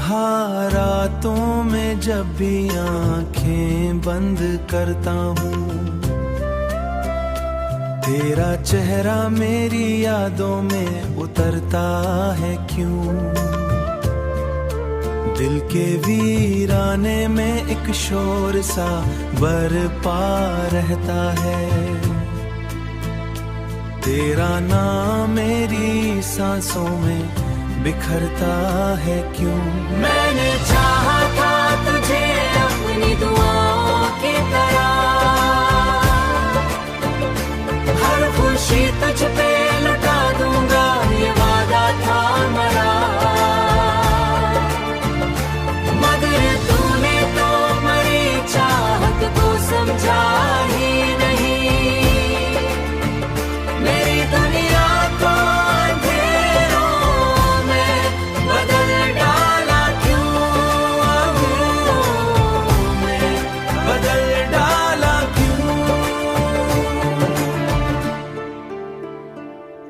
तन्हा रातों में जब भी आंखें बंद करता हूँ, तेरा चेहरा मेरी यादों में उतरता है क्यों। दिल के वीराने में एक शोर सा बरपा रहता है, तेरा नाम मेरी सांसों में बिखरता है क्यों। मैंने चाहा था तुझे अपनी दुआओं की तरह, हर खुशी तुझ पे लुटा दूंगा ये वादा था हमारा, मगर तूने तो मेरी चाहत को समझा ही नहीं। मेरी दुनिया को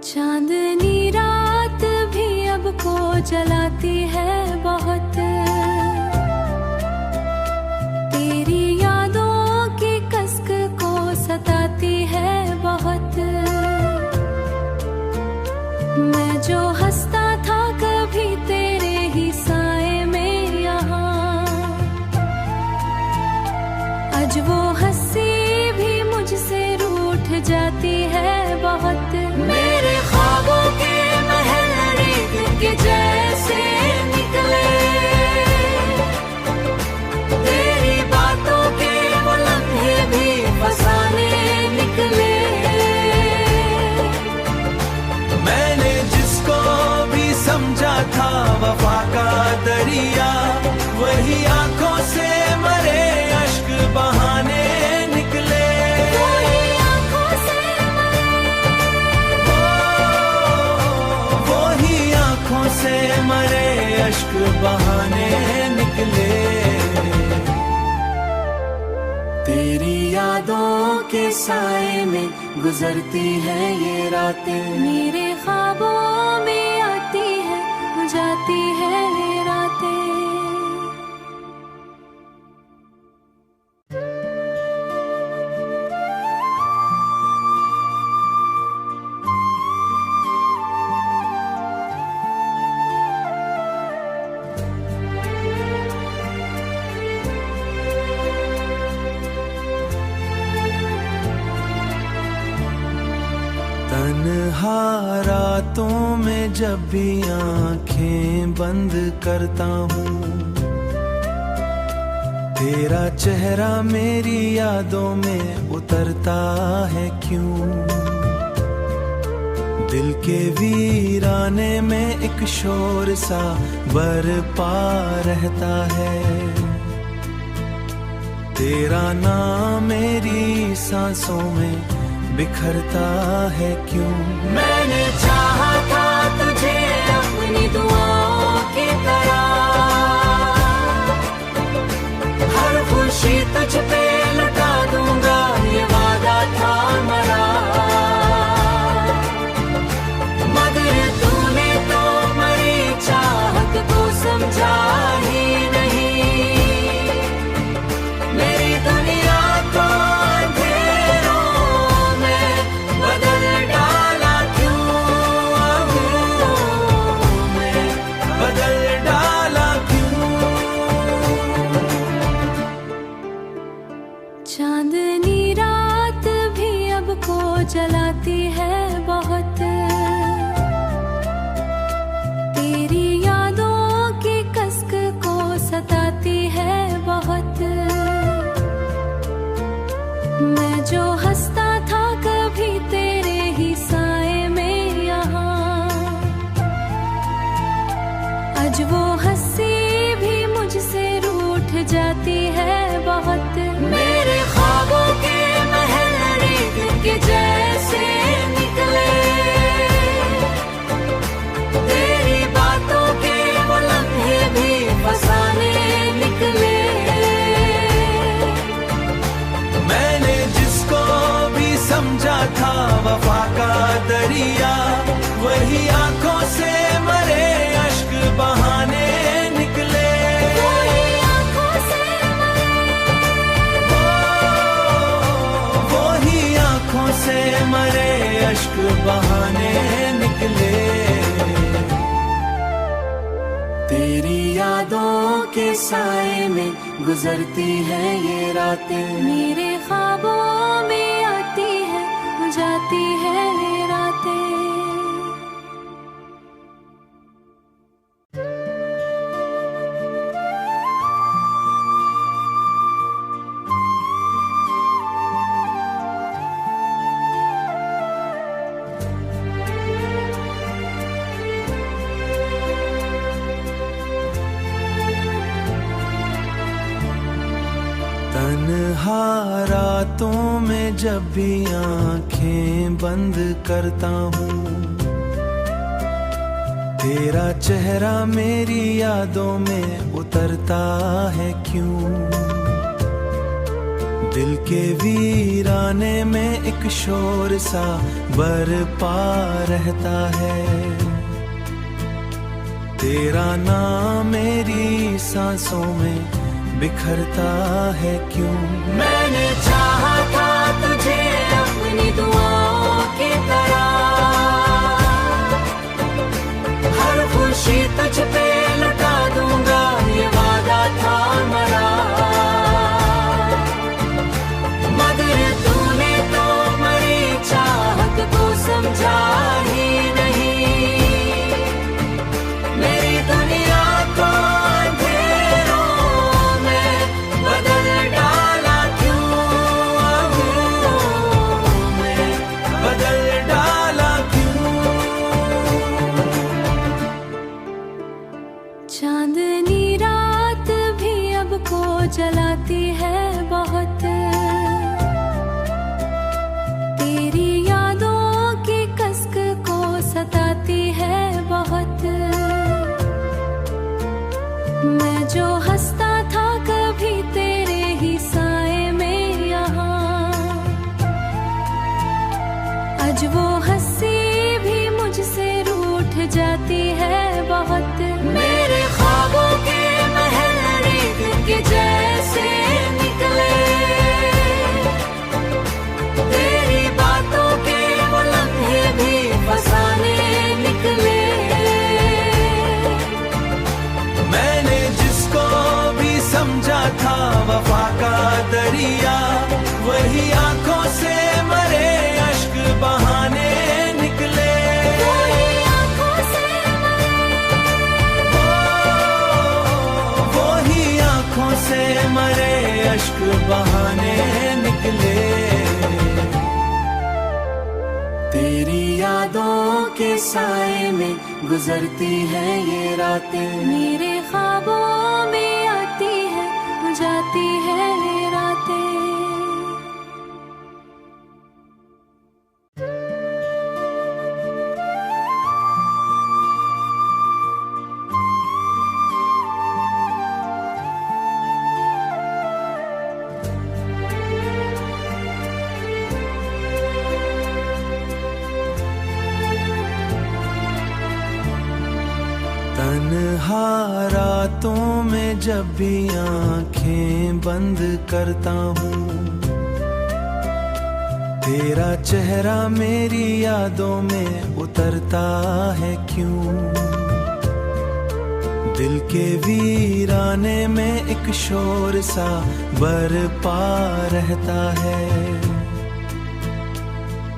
चांदनी रात भी अब को जलाती है बहुत, तेरी यादों की कसक को सताती है बहुत। मैं जो हंसता था कभी तेरे ही साए में यहाँ, आज वो हंसी भी मुझसे रूठ जाती है बहुत। मेरे ख्वाबों के महल रेत के जैसे निकले, तेरी बातों के वो लम्हे भी फसाने निकले। मैंने जिसको भी समझा था वफा का दरिया, वही आंखों से मरे अश्क बहाने निकले। से मरे अश्क बहाने निकले। तेरी यादों के साए में गुजरती है ये रातें, मेरे ख्वाबों में आती है जाती है ये रातें। तन्हा रातों में जब भी आंखें बंद करता हूँ, तेरा चेहरा मेरी यादों में उतरता है क्यों। दिल के वीराने में एक शोर सा बरपा रहता है, तेरा नाम मेरी सांसों में बिखरता है क्यों। मैंने चाहा था तुझे अपनी दुआओं की तरह, हर खुशी तुझ पे लुटा दूंगा ये वादा था हमारा, मगर तूने तो मेरी चाहत को समझा ही नहीं। मेरी दुनिया को चांदनी रात भी अब को जलाती है बहुत, तेरी यादों की कसक को सताती है बहुत। मैं जो हंसता था कभी तेरे ही साए में यहाँ, आज वो हंसी भी मुझसे रूठ जाती है बहुत। मेरे ख्वाबों के महल रेत के जैसे निकले, तेरी बातों के वो लम्हे भी फसाने निकले। मैंने जिसको भी समझा था वफा का दरिया, वही आंखों से मरे अश्क बहाने निकले। बहाने निकले। तेरी यादों के साए में गुजरती है ये रातें, मेरे ख्वाबों में आती है जाती है ये रातें। तन्हा रातों में जब भी आंखें बंद करता हूँ, तेरा चेहरा मेरी यादों में उतरता है क्यों। दिल के वीराने में एक शोर सा बरपा रहता है, तेरा नाम मेरी सांसों में बिखरता है क्यों। मैंने चाहा था तुझे अपनी दुआओं की तरह, हर खुशी तुझ पे लुटा दूंगा ये वादा था हमारा। मगर तूने तो मेरी चाहत को समझा ही नहीं, मेरी दुनिया को चांदनी रात भी अब को जलाती है बहुत, तेरी यादों की कसक को सताती है बहुत। मैं जो हंसता था कभी तेरे ही साए में यहाँ, आज वो हंसी भी मुझसे रूठ जाती है बहुत। मेरे ख्वाबों के महल रेत के जैसे निकले, तेरी बातों के वो लम्हे भी फसाने निकले। मैंने जिसको भी समझा था वफा का दरिया, वही आंखों से मरे अश्क बहाने निकले। से मरे अश्क बहाने निकले। तेरी यादों के साए में गुजरती है ये रातें, मेरे ख्वाबों में आती है जाती है ये रातें। तन्हा रातों में जब भी आंखें बंद करता हूँ, तेरा चेहरा मेरी यादों में उतरता है क्यों। दिल के वीराने में एक शोर सा बरपा रहता है,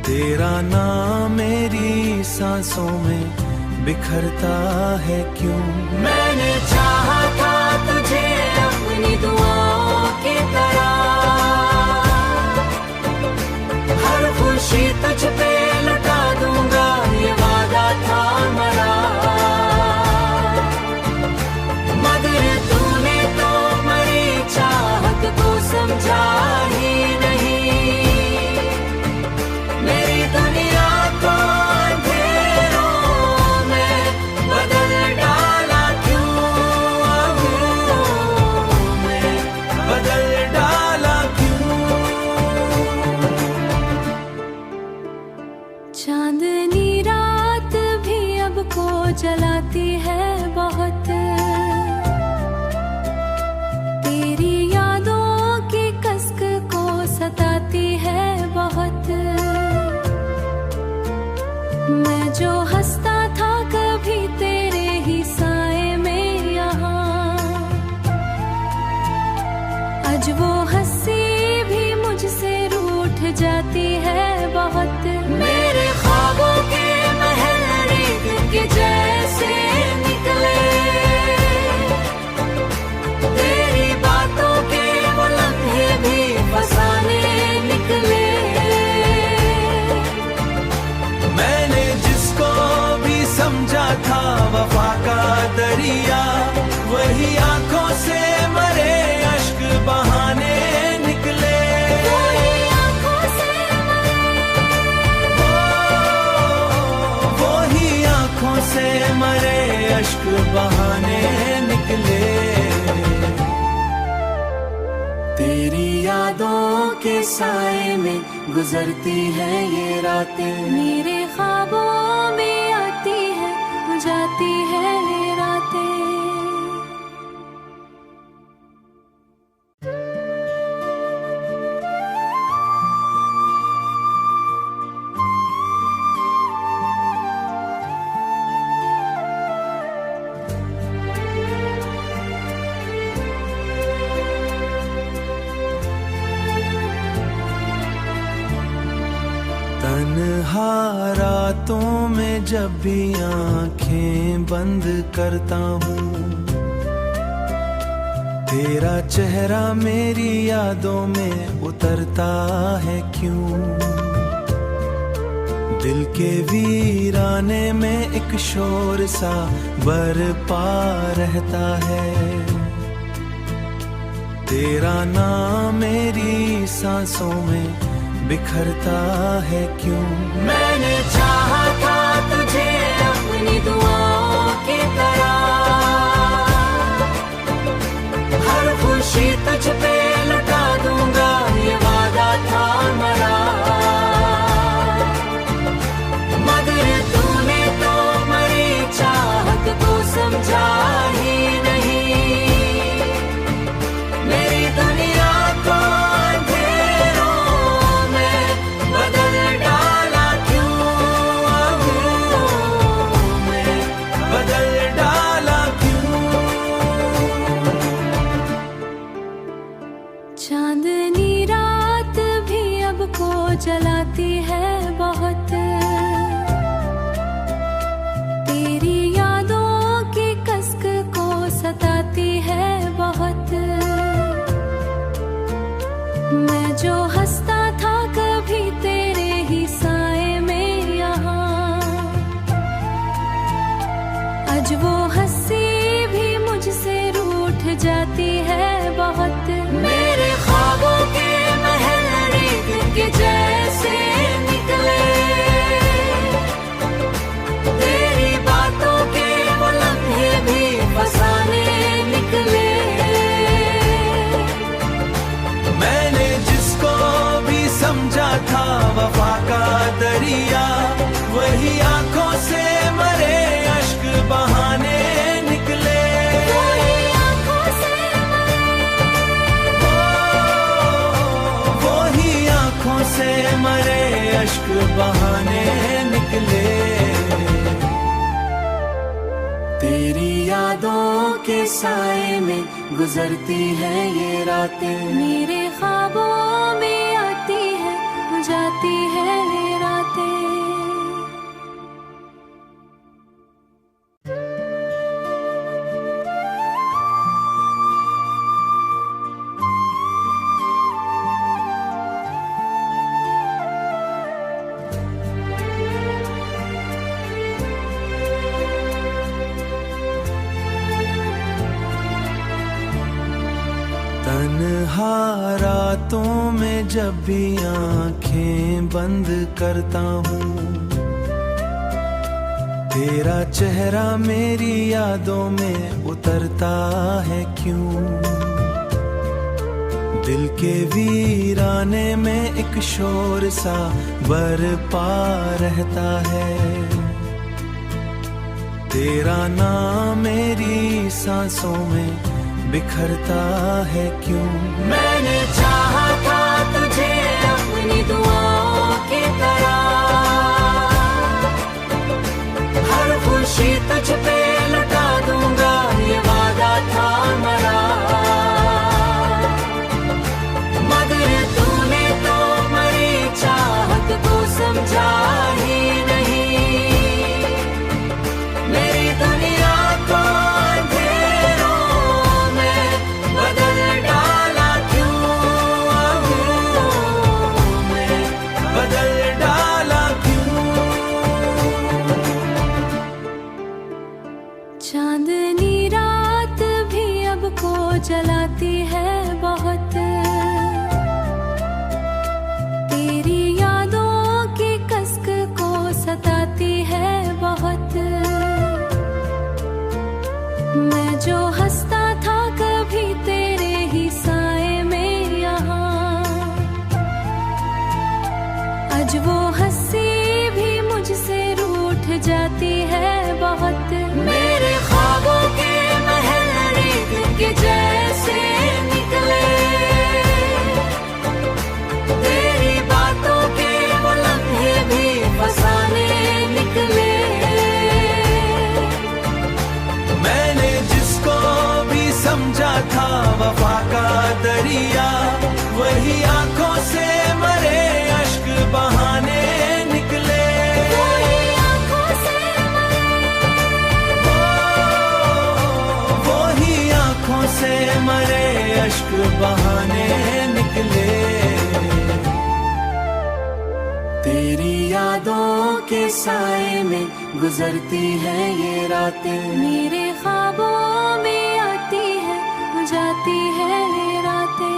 तेरा नाम मेरी सांसों में बिखरता है क्यों। मैंने चाहा था तुझे अपनी दुआओं की तरह, हर खुशी तुझ पे लुटा दूंगा ये वादा था हमारा। मगर तूने तो मेरी चाहत को समझा ही नहीं, मेरी दुनिया को चांदनी रात भी अब को जलाती है बहुत, तेरी यादों की कसक को सताती है बहुत। मैं जो हंसता था कभी तेरे ही साए में यहाँ, आज वो हंसी भी मुझसे रूठ जाती है बहुत। मेरे ख्वाबों के महल रेत के जैसे निकले, तेरी बातों के वो लम्हे भी फसाने निकले। मैंने जिसको भी समझा था वफा का दरिया, वही आंखों से मरे अश्क बहाने निकले। वही आंखों से वही आंखों से मरे अश्क बहाने निकले। तेरी यादों के साए में गुजरती है ये रातें, मेरे ख्वाबों में आती है जाती है ये रातें। तन्हा रातों में जब भी आंखें बंद करता हूँ, तेरा चेहरा मेरी यादों में उतरता है क्यों। दिल के वीराने में एक शोर सा बरपा रहता है, तेरा नाम मेरी सांसों में बिखरता है क्यों। मैंने चाहा था तुझे अपनी दुआओं की तरह, हर खुशी तुझ पे लुटा दूंगा ये वादा था मेरा। मगर तूने तो मेरी चाहत को समझा ही नहीं, मेरी दुनिया को चांदनी रात भी अब को जलाती है बहुत, तेरी यादों की कसक को सताती है बहुत। मैं जो हंसता था कभी तेरे ही साए में यहाँ, आज वो हंसी भी मुझसे रूठ जाती है बहुत। मेरे ख्वाबों के महल रेत के जैसे निकले, तेरी बातों के वो लम्हे भी फसाने निकले। मैंने जिसको भी समझा था वफा का दरिया, वही आंखों से मरे अश्क बहाने निकले। वही आंखों से वही आंखों से मरे अश्क बहाने निकले। तेरी यादों के साए में गुजरती है ये रातें, मेरे ख्वाबों में आती है जाती है ये रातें। तन्हा रातों में जब भी आंखें बंद करता हूँ, तेरा चेहरा मेरी यादों में उतरता है क्यों। दिल के वीराने में एक शोर सा बरपा रहता है, तेरा नाम मेरी सांसों में बिखरता है क्यों। मैंने चाहा था तुझे अपनी दुआओं की तरह, जलाती है बहुत। तेरी यादों की कसक को सताती है बहुत। मैं जो हंसता था कभी तेरे ही साए में यहाँ, आज वो हंसी भी मुझसे रूठ जाती है बहुत। मेरे ख्वाबों के महल रेत के जैसे निकले, तेरी बातों के वो लम्हे भी फसाने निकले। मैंने जिसको भी समझा था वफा का दरिया, वही आंखों से मरे अश्क बहाने निकले। वही आंखों से वही आंखों से मरे अश्क बहाने निकले। तेरी यादों के साए में गुजरती है ये रातें, मेरे ख्वाबों में आती है जाती है ये रातें।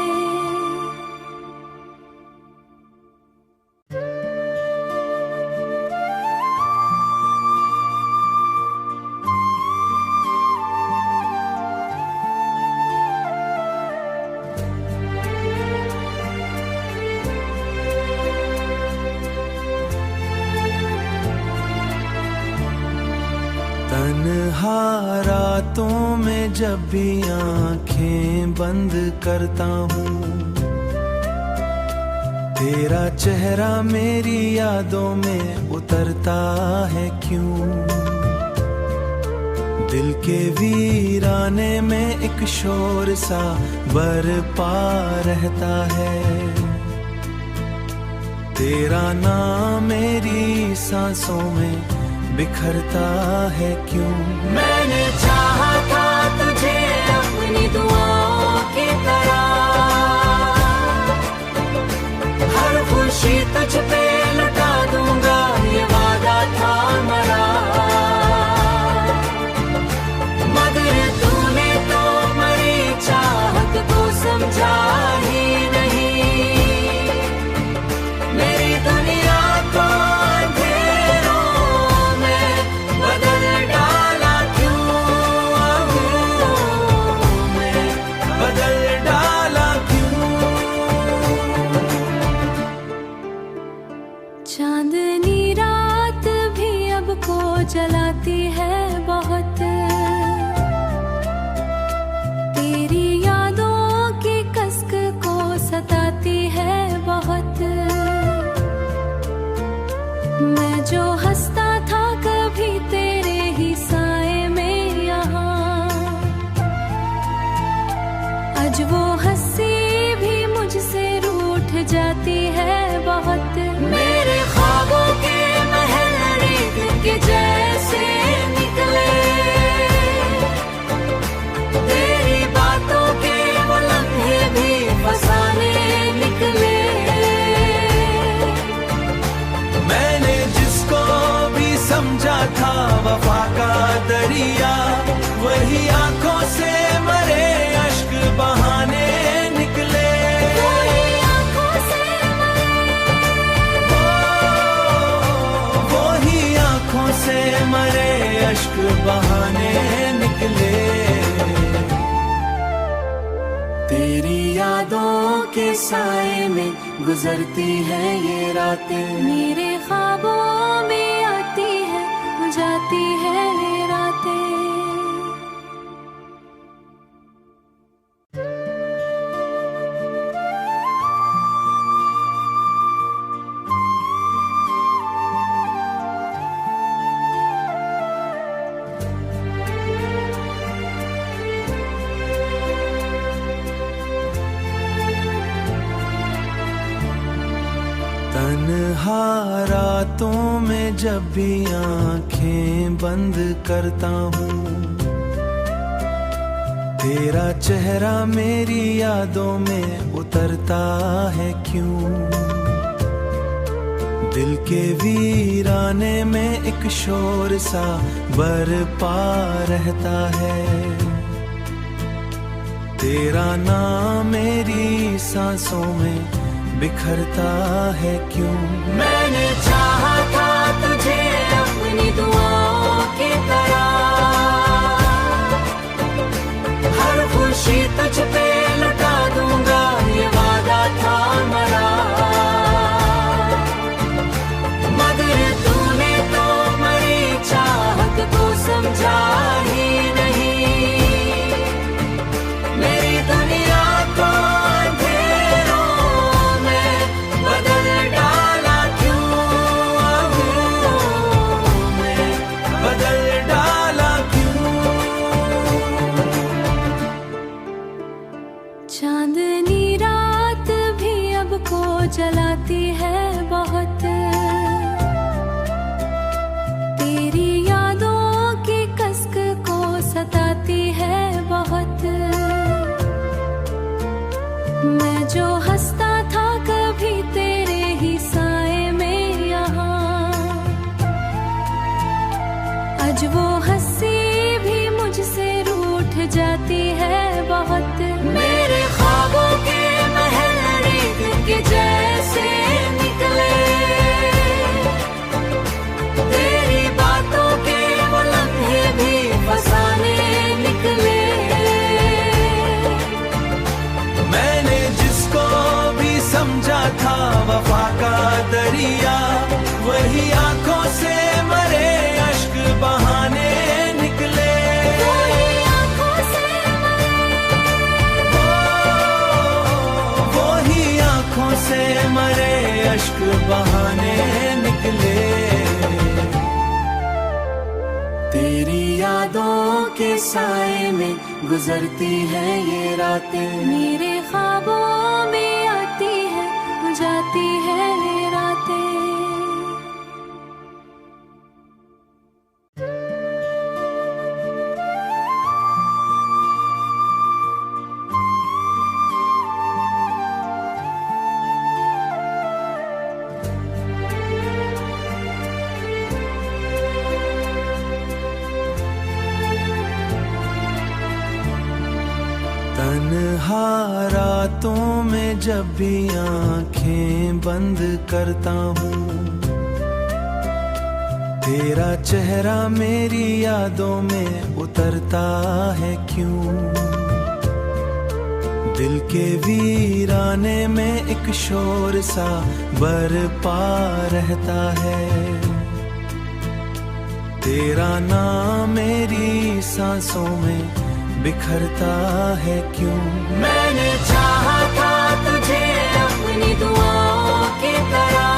तन्हा रातों में जब भी आंखें बंद करता हूँ, तेरा चेहरा मेरी यादों में उतरता है क्यों। दिल के वीराने में एक शोर सा बरपा रहता है, तेरा नाम मेरी सांसों में बिखरता है क्यों। मैंने चाहा था तुझे अपनी दुआओं की तरह, हर खुशी तुझ पे लुटा दूंगा ये वादा था हमारा। मगर तूने तो मरी चाहत को समझा ही नहीं, मेरी दुनिया को चांदनी रात भी अब को जलाती है बहुत। तेरी यादों की कसक को सताती है बहुत। मैं जो हंसता था कभी तेरे ही साए में यहाँ, आज वो हंसी भी मुझसे रूठ जाती है बहुत। मेरे ख्वाबों के महल रेत के जैसे निकले, तेरी बातों के वो लम्हे भी फसाने निकले। मैंने जिसको भी समझा था वफा का दरिया, वही आंखों से मरे अश्क बहाने निकले। से मरे अश्क बहाने निकले। तेरी यादों के साए में गुजरती है ये रातें, मेरे ख्वाबों में आती है जाती है ये रातें। तन्हा रातों में जब भी आंखें बंद करता हूँ, तेरा चेहरा मेरी यादों में उतरता है क्यों। दिल के वीराने में एक शोर सा बरपा रहता है, तेरा नाम मेरी सांसों में बिखरता है क्यों। मैंने चाहा था तुझे अपनी दुआओं की तरह, हर खुशी तुझ पे लुटा दूंगा ये वादा था मेरा। मगर तूने तो मेरी चाहत को समझा ही नहीं, मेरी दुनिया को अंधेरों में बदल डाला क्यों, में बदल डाला क्यों। चांदनी रात भी अब को जलाती है बहुत, तेरी यादों की कसक को सताती है बहुत। मैं जो हंसता था कभी तेरे ही साए में यहाँ, आज वो हंसी भी मुझसे रूठ जाती है बहुत। मेरे ख्वाबों के महल रेत के जैसे निकले, तेरी बातों के वो लम्हे भी फसाने निकले। मैंने जिसको भी समझा था वफा का दरिया, वही आंखों से मरे अश्क बहाने निकले। वही आंखों से वही आंखों से मरे अश्क बहाने निकले। तेरी यादों के साए में गुजरती है ये रातें, मेरे ख्वाबों में आती है जाती है ये रातें। तन्हा रातों में जब भी आंखें बंद करता हूँ, तेरा चेहरा मेरी यादों में उतरता है क्यों। दिल के वीराने में एक शोर सा बरपा रहता है, तेरा नाम मेरी सांसों में बिखरता है क्यों। मैंने चाहा था तुझे अपनी दुआओं की तरह,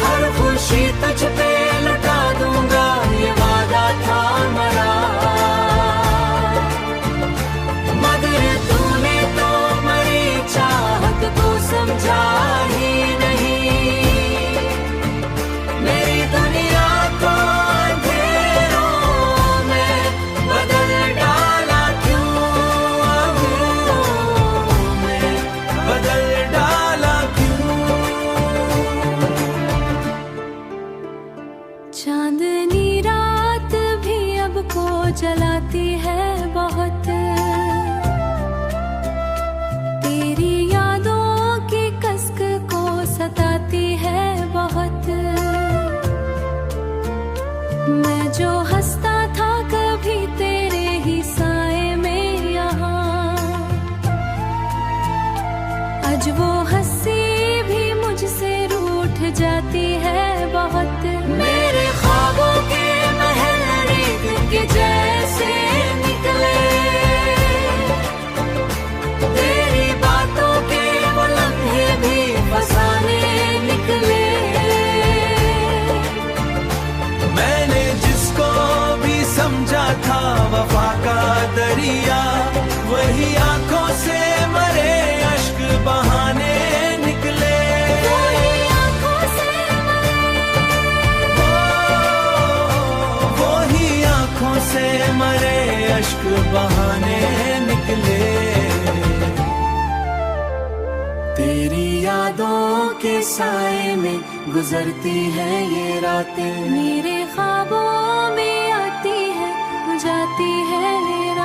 हर खुशी तुझ पे लुटा दूंगा ये वादा था मेरा। मगर तूने तो मेरी चाहत को समझा ही नहीं, मेरी दुनिया को चांदनी रात भी अब को जलाती है बहुत, तेरी यादों की कसक को सताती है बहुत। मैं जो हंसता था कभी तेरे ही साए में यहाँ, आज वो हंसी भी मुझसे रूठ जाती है बहुत। मेरे ख्वाबों के महल रेत के जैसे निकले, तेरी बातों के वो लम्हे भी फसाने निकले। मैंने जिसको भी समझा था वफा का दरिया, वही आंखों से मरे अश्क बहाने निकले। वही आंखों से वही आंखों से मरे अश्क बहाने निकले। तेरी यादों के साए में गुजरती है ये रातें, मेरे ख्वाबों में आती है जाती है ये